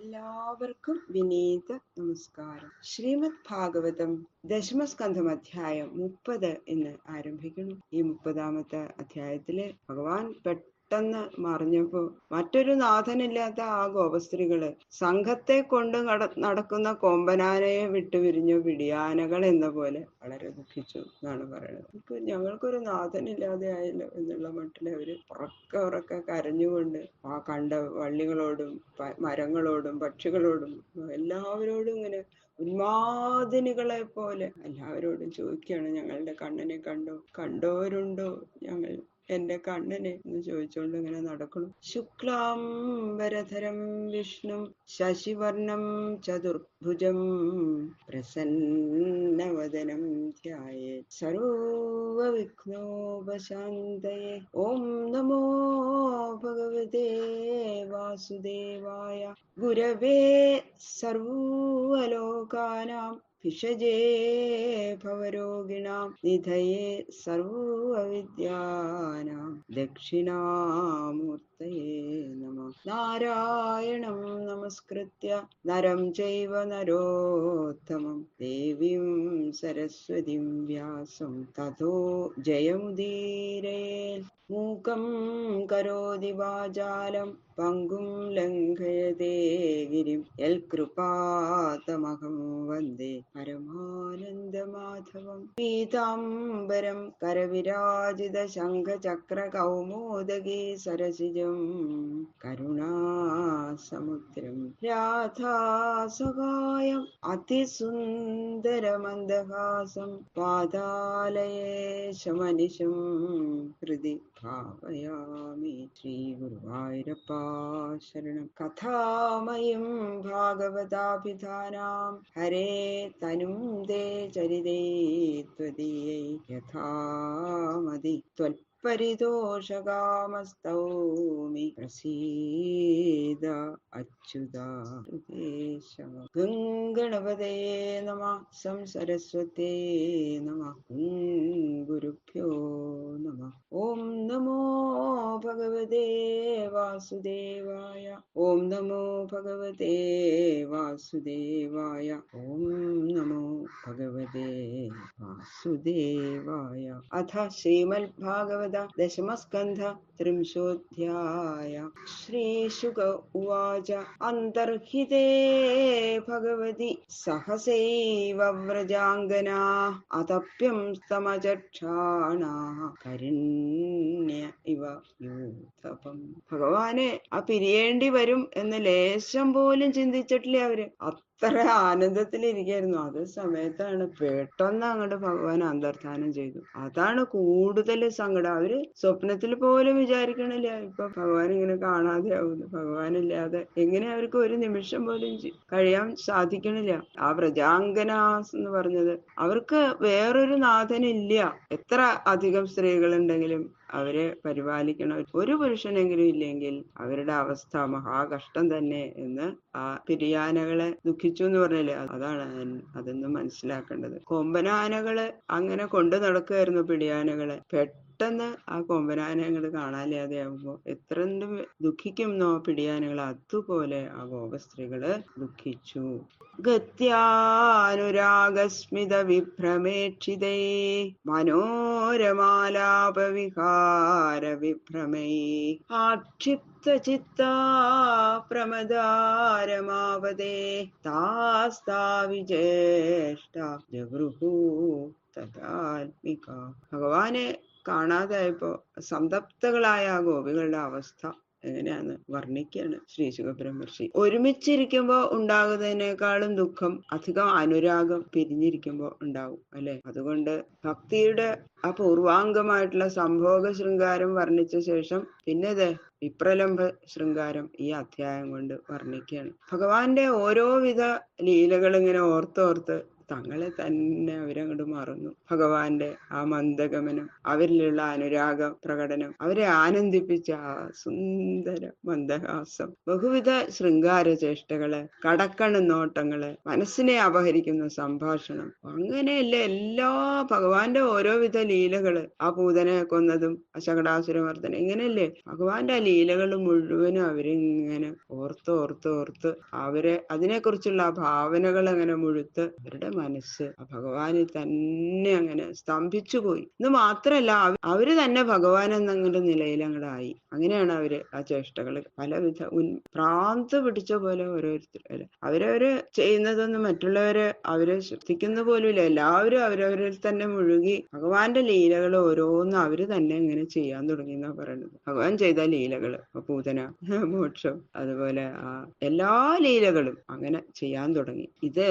എല്ലാവർക്കും വിനീത നമസ്കാരം. ശ്രീമദ് ഭാഗവതം ദശമസ്കന്ധം അധ്യായം 30 എന്ന് ആരംഭിക്കുന്നു. ഈ 30-ാമത്തെ അധ്യായത്തില് ഭഗവാൻ പെട്ടെന്ന് മറിഞ്ഞപ്പോ മറ്റൊരു നാഥനില്ലാത്ത ആ ഗോപസ്ത്രീകള് സംഘത്തെ കൊണ്ട് നടക്കുന്ന കൊമ്പനാനയെ വിട്ടുപിരിഞ്ഞ പിടിയാനകൾ എന്ന പോലെ വളരെ ദുഃഖിച്ചു എന്നാണ് പറയുന്നത്. ഞങ്ങൾക്കൊരു നാഥനില്ലാതെ ആയല്ലോ എന്നുള്ള മട്ടില് അവര് ഉറക്കെ കരഞ്ഞുകൊണ്ട് ആ കണ്ട വള്ളികളോടും മരങ്ങളോടും പക്ഷികളോടും എല്ലാവരോടും ഇങ്ങനെ ഉന്മാദിനികളെ പോലെ എല്ലാവരോടും ചോദിക്കുകയാണ്, ഞങ്ങളുടെ കണ്ണനെ കണ്ടോരുണ്ടോ, എന്റെ കണ്ണനെ എന്ന് ചോദിച്ചുകൊണ്ട് ഇങ്ങനെ നടക്കണം. ശുക്ലാം വരധരം വിഷ്ണു ശശിവർണം ചതുർഭുജം പ്രസന്നവദനം ധ്യായേ സർവവിഘ്നോപശാന്തയേ. ഓം നമോ ഭഗവതേ വാസുദേവായ ഗുരവേ സർവലോകാനാം ഭിഷജേ ഭവരോഗിണാം നിധയേ സർവവിദ്യാനാം ദക്ഷിണാമൂർത്തയേ നമഃ. നാരായണം നമസ്കൃത്യ നരം ചൈവ നരോത്തമം ദേവീം സരസ്വതീം വ്യാസം തതോ ജയമുദീരയേൽ. മൂകം കരോതി വാചാലം പങ്കും ലംഘയതേ ഗിരിം യൽകൃപാതമഹം വന്ദേ പരമാനന്ദമാധവം. പീതാംബരം കരവിരാജിത ശംഖചക്ര കൗമോദഗീ സരസിജം കരുണാസമുദ്രം രാധാസഹായം അതിസുന്ദരമന്ദഹാസം പാതാലയേശമനിശം ഹൃദി ഭാവയാമി. ശ്രീ ഗുരുവായൂരപ്പാ ശരണം. കഥാമയം ഭാഗവതാഭിധാനാം ഹരേ തനും ദേ ചരിതേ ത്വദീയൈ യഥാമതി ത്വൽപരിതോഷകാമസ്തൗമി പ്രസീദ അച്യുതാദേശം. ഗംഗണപതേ നമഃ. സംസരസ്വതേ നമഃ. ഗുരുഭ്യോ നമഃ. ഓം നമോ ഭഗവതേ വാസുദേവായ. ഓം നമോ ഭഗവതേ വാസുദേവായ. ഓം നമോ ഭഗവതേ വാസുദേവായ. അഥ ശ്രീമദ് ഭാഗവത ദശമസ്കന്ധ ത്രിംശോऽധ്യായ. ശ്രീശുക ഉവാച. അന്തർഹിതേ ഭഗവതി സഹസൈവ വ്രജാംഗനാ അതപ്യം സ്തമചക്ഷാണാഃ കരുണ്യ ഇവ യൂഥപം. ഭഗവാനെ ആ പിരിയേണ്ടി വരും എന്ന് ലേശം പോലും ചിന്തിച്ചിട്ടില്ല അവര്. അത്ര ആനന്ദത്തിലിരിക്കായിരുന്നു. അത് സമയത്താണ് പെട്ടെന്ന് അങ്ങോട്ട് ഭഗവാൻ അന്തർധാനം ചെയ്തു. അതാണ് കൂടുതൽ സങ്കടം. അവര് സ്വപ്നത്തിൽ പോലും വിചാരിക്കണില്ല ഇപ്പൊ ഭഗവാൻ ഇങ്ങനെ കാണാതെ ആവുന്നു. ഭഗവാനില്ലാതെ എങ്ങനെ അവർക്ക് ഒരു നിമിഷം പോലും കഴിയാൻ സാധിക്കണില്ല. ആ വ്രജാംഗനാസ് എന്ന് പറഞ്ഞത് അവർക്ക് വേറൊരു നാഥനില്ല. എത്ര അധികം സ്ത്രീകളുണ്ടെങ്കിലും അവരെ പരിപാലിക്കണം ഒരു പുരുഷനെങ്കിലും ഇല്ലെങ്കിൽ അവരുടെ അവസ്ഥ മഹാകഷ്ടം തന്നെ എന്ന് ആ പിരിയാനകളെ ദുഃഖിച്ചു എന്ന് പറഞ്ഞില്ലേ, അതാണ് അതൊന്നും മനസ്സിലാക്കേണ്ടത്. കൊമ്പനാനകള് അങ്ങനെ കൊണ്ടു നടക്കുമായിരുന്നു പിടിയാനകളെ. പെട്ടെന്ന് ആ കൊമ്പനാനകൾ കാണാനില്ലാതെ ആകുമ്പോ എത്ര ദുഃഖിക്കുന്നോ പിടിയാനകൾ, അതുപോലെ ആ ഗോപസ്ത്രീകള് ദുഃഖിച്ചു. ഗത്യാനുരാഗസ്മിത വിഭ്രമേക്ഷിതൈ മനോരമാലാപവിഹാര വിഭ്രമൈ ആക്ഷിപ്ത ചിത്താ പ്രമദാരമാവതേ താസ്താവിജേഷ്ട ജഗൃഹു തഥാത്മിക. ഭഗവാനെ കാണാതായപ്പോ സംതപ്തകളായ ആ ഗോപികളുടെ അവസ്ഥ എങ്ങനെയാന്ന് വർണ്ണിക്കുകയാണ് ശ്രീ ശുകബ്രഹ്മർഷി. ഒരുമിച്ചിരിക്കുമ്പോ ഉണ്ടാകുന്നതിനേക്കാളും ദുഃഖം അധികം അനുരാഗം പിരിഞ്ഞിരിക്കുമ്പോ ഉണ്ടാവും അല്ലെ. അതുകൊണ്ട് ഭക്തിയുടെ ആ പൂർവാംഗമായിട്ടുള്ള സംഭോഗ ശൃംഗാരം വർണ്ണിച്ച ശേഷം പിന്നെ വിപ്രലംബ ശൃംഗാരം ഈ അധ്യായം കൊണ്ട് വർണ്ണിക്കുകയാണ്. ഭഗവാന്റെ ഓരോവിധ ലീലകൾ ഇങ്ങനെ ഓർത്തോർത്ത് തങ്ങളെ തന്നെ അവരങ്ങോട്ട് മറന്നു. ഭഗവാന്റെ ആ മന്ദഗമനം, അവരിലുള്ള അനുരാഗ പ്രകടനം, അവരെ ആനന്ദിപ്പിച്ച ആ സുന്ദര മന്ദഹാസം, ബഹുവിധ ശൃംഗാര ചേഷ്ടകള്, കടക്കണ് നോട്ടങ്ങള്, മനസ്സിനെ അപഹരിക്കുന്ന സംഭാഷണം, അങ്ങനെയല്ലേ എല്ലാ ഭഗവാന്റെ ഓരോവിധ ലീലകള്. ആ പൂതനെ കൊന്നതും ആ ശകടാസുരമർദ്ദനം, ഇങ്ങനെയല്ലേ ഭഗവാന്റെ ആ ലീലകൾ മുഴുവനും അവരിങ്ങനെ ഓർത്ത് ഓർത്ത് ഓർത്ത് അവരെ അതിനെക്കുറിച്ചുള്ള ആ ഭാവനകൾ അങ്ങനെ മുഴുത്ത് അവരുടെ മനസ്സ് ആ ഭഗവാനിൽ തന്നെ അങ്ങനെ സ്തംഭിച്ചു പോയി. ഇത് മാത്രല്ല, അവര് തന്നെ ഭഗവാൻ എന്നങ്ങനെ നിലയിൽ അങ്ങടായി. അങ്ങനെയാണ് അവര് ആ ചേഷ്ടകള് പലവിധ ഭ്രാന്ത് പിടിച്ച പോലെ ഓരോരുത്തർ അവരവര് ചെയ്യുന്നതൊന്നും മറ്റുള്ളവര് അവരെ ശ്രദ്ധിക്കുന്ന പോലുമില്ല. എല്ലാവരും അവരവരിൽ തന്നെ മുഴുകി ഭഗവാന്റെ ലീലകൾ ഓരോന്നും അവര് തന്നെ ഇങ്ങനെ ചെയ്യാൻ തുടങ്ങി എന്നാ പറയുന്നത്. ഭഗവാൻ ചെയ്ത ലീലകള്, പൂതന, മോക്ഷം, അതുപോലെ ആ എല്ലാ ലീലകളും അങ്ങനെ ചെയ്യാൻ തുടങ്ങി. ഇത്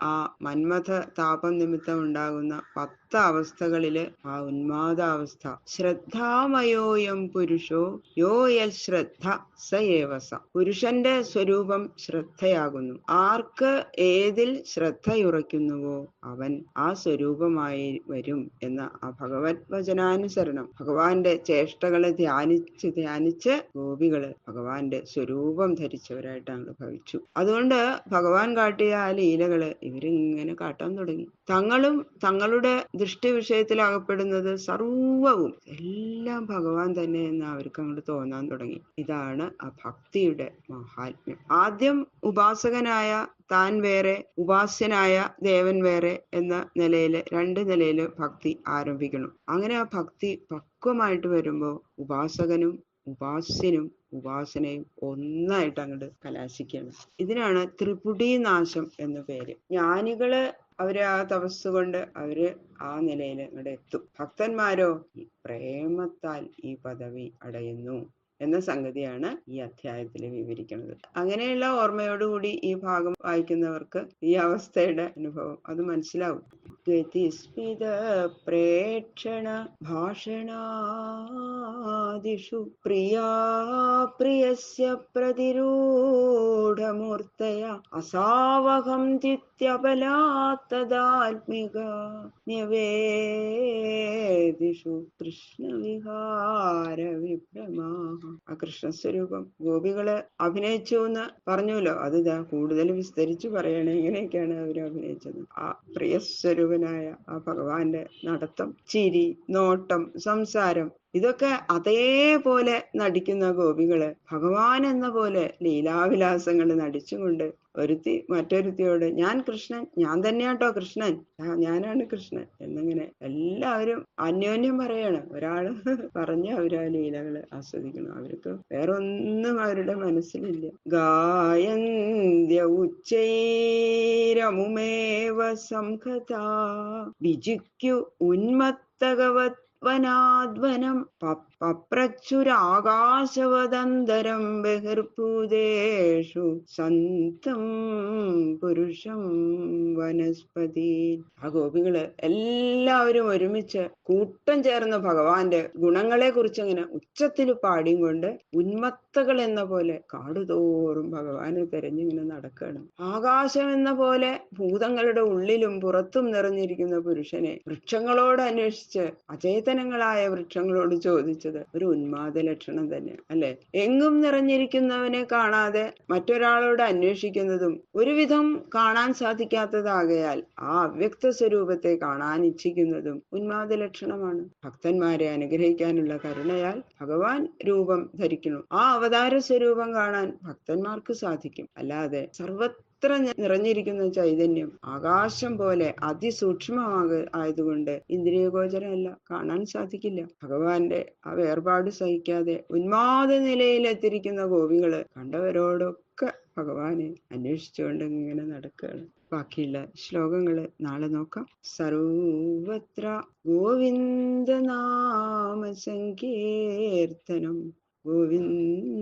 ആ മന്മഥ താപം നിമിത്തം ഉണ്ടാകുന്ന 10 അവസ്ഥകളില് ആ ഉന്മാദാവസ്ഥ. ശ്രദ്ധാമയോയം പുരുഷോ യോ യൽ ശ്രദ്ധ സ ഏവസ. പുരുഷന്റെ സ്വരൂപം ശ്രദ്ധയാകുന്നു. ആർക്ക് ഏതിൽ ശ്രദ്ധയുറയ്ക്കുന്നുവോ അവൻ ആ സ്വരൂപമായി വരും എന്ന ആ ഭഗവത് വചനാനുസരണം ഭഗവാന്റെ ചേഷ്ടകളെ ധ്യാനിച്ച് ധ്യാനിച്ച് ഗോപികള് ഭഗവാന്റെ സ്വരൂപം ധരിച്ചവരായിട്ടാണ് ഭവിച്ചു. അതുകൊണ്ട് ഭഗവാൻ കാട്ടിയ ആ ലീലകള് ഇവരിങ്ങനെ കാട്ടാൻ തുടങ്ങി. തങ്ങളും തങ്ങളുടെ ദൃഷ്ടി വിഷയത്തിൽ അകപ്പെടുന്നത് സർവവും എല്ലാം ഭഗവാൻ തന്നെ എന്ന് അവർക്ക് അങ്ങോട്ട് തോന്നാൻ തുടങ്ങി. ഇതാണ് ആ ഭക്തിയുടെ മഹാത്മ്യം. ആദ്യം ഉപാസകനായ താൻ വേറെ, ഉപാസ്യനായ ദേവൻ വേറെ എന്ന നിലയില്, 2 നിലയില് ഭക്തി ആരംഭിക്കണം. അങ്ങനെ ആ ഭക്തി പക്വമായിട്ട് വരുമ്പോ ഉപാസകനും ഉപാസ്യനും ഉപാസനയും ഒന്നായിട്ട് അങ്ങോട്ട് കലാശിക്കുകയാണ്. ഇതിനാണ് ത്രിപുടീനാശം എന്ന പേര്. ജ്ഞാനികള് അവര് ആ തപസ് കൊണ്ട് അവര് ആ നിലയിൽ അങ്ങോട്ട് എത്തും. ഭക്തന്മാരോ ഈ പ്രേമത്താൽ ഈ പദവി അടയുന്നു എന്ന സംഗതിയാണ് ഈ അധ്യായത്തിൽ വിവരിക്കുന്നത്. അങ്ങനെയുള്ള ഓർമ്മയോടുകൂടി ഈ ഭാഗം വായിക്കുന്നവർക്ക് ഈ അവസ്ഥയുടെ അനുഭവം അത് മനസ്സിലാവും. ഗതിസ്മിത പ്രേക്ഷണ ഭാഷണാദിഷു പ്രിയാ പ്രിയസ്യ പ്രതിരൂഢമൂർത്തയ അസാവഹം തിത്യപലാത്തദാത്മിക ന്യവേദിഷു കൃഷ്ണവിഹാര വിഭ്രമാഹ. ആ കൃഷ്ണസ്വരൂപം ഗോപികള് അഭിനയിച്ചു എന്ന് പറഞ്ഞല്ലോ, അത് കൂടുതൽ വിസ്തരിച്ചു പറയണേ. എങ്ങനെയൊക്കെയാണ് അവര് അഭിനയിച്ചത്. ആ പ്രിയസ്വരൂപനായ ആ ഭഗവാന്റെ നടത്തം, ചിരി, നോട്ടം, സംസാരം, ഇതൊക്കെ അതേപോലെ നടിക്കുന്ന ഗോപികള് ഭഗവാൻ എന്ന പോലെ ലീലാവിലാസങ്ങൾ നടിച്ചുകൊണ്ട് ഒരുത്തി മറ്റൊരുത്തിയോട് ഞാൻ കൃഷ്ണൻ, ഞാൻ തന്നെയാട്ടോ കൃഷ്ണൻ, ഞാനാണ് കൃഷ്ണൻ എന്നിങ്ങനെ എല്ലാവരും അന്യോന്യം പറയാണ്. ഒരാള് പറഞ്ഞ് അവരാ ലീലകള് ആസ്വദിക്കണം. അവർക്ക് വേറൊന്നും അവരുടെ മനസ്സിലില്ല. ഗായന്ത്യ ഉച്ചൈരമുമേവ സംഘതാ വിജിക്യു ഉന്മത്തകവത് വനാദ്വനം പപ്രച്ചുരാകാശവദന്തരം ബഹിർഭൂതേഷു സന്തം പുരുഷം വനസ്പതി. ആ ഗോപികള് എല്ലാവരും ഒരുമിച്ച് കൂട്ടം ചേർന്ന് ഭഗവാന്റെ ഗുണങ്ങളെ കുറിച്ച് ഇങ്ങനെ ഉച്ചത്തിൽ പാടിയും കൊണ്ട് ഉന്മത്തകൾ എന്ന പോലെ കാടുതോറും ഭഗവാനെ തെരഞ്ഞിങ്ങനെ നടക്കുകയാണ്. ആകാശം എന്ന പോലെ ഭൂതങ്ങളുടെ ഉള്ളിലും പുറത്തും നിറഞ്ഞിരിക്കുന്ന പുരുഷനെ വൃക്ഷങ്ങളോട് അന്വേഷിച്ച് അചേതനങ്ങളായ വൃക്ഷങ്ങളോട് ചോദിച്ചത് ഒരു ഉന്മാദ ലക്ഷണം തന്നെ അല്ലെ. എങ്ങും നിറഞ്ഞിരിക്കുന്നവനെ കാണാതെ മറ്റൊരാളോട് അന്വേഷിക്കുന്നതും ഒരുവിധം കാണാൻ സാധിക്കാത്തതാകയാൽ ആ അവ്യക്ത സ്വരൂപത്തെ കാണാൻ ഇച്ഛിക്കുന്നതും ഉന്മാദ ലക്ഷണമാണ്. ഭക്തന്മാരെ അനുഗ്രഹിക്കാനുള്ള കരുണയാൽ ഭഗവാൻ രൂപം ധരിക്കുന്നു. ആ അവതാര സ്വരൂപം കാണാൻ ഭക്തന്മാർക്ക് സാധിക്കും. അല്ലാതെ സർവത്ര നിറഞ്ഞിരിക്കുന്ന ചൈതന്യം ആകാശം പോലെ ആയതുകൊണ്ട് ഇന്ദ്രിയഗോചരമല്ല, കാണാൻ സാധിക്കില്ല. ഭഗവാന്റെ ആ വേർപാട് സഹിക്കാതെ ഉന്മാദ നിലയിലെത്തിരിക്കുന്ന ഗോപികള് കണ്ടവരോടൊക്കെ ഭഗവാനെ അന്വേഷിച്ചുകൊണ്ട് ഇങ്ങനെ നടക്കുകയാണ്. ബാക്കിയുള്ള ശ്ലോകങ്ങള് നാളെ നോക്കാം. സർവത്ര ഗോവിന്ദ നാമ സങ്കീർത്തനം ഗോവിന്ദ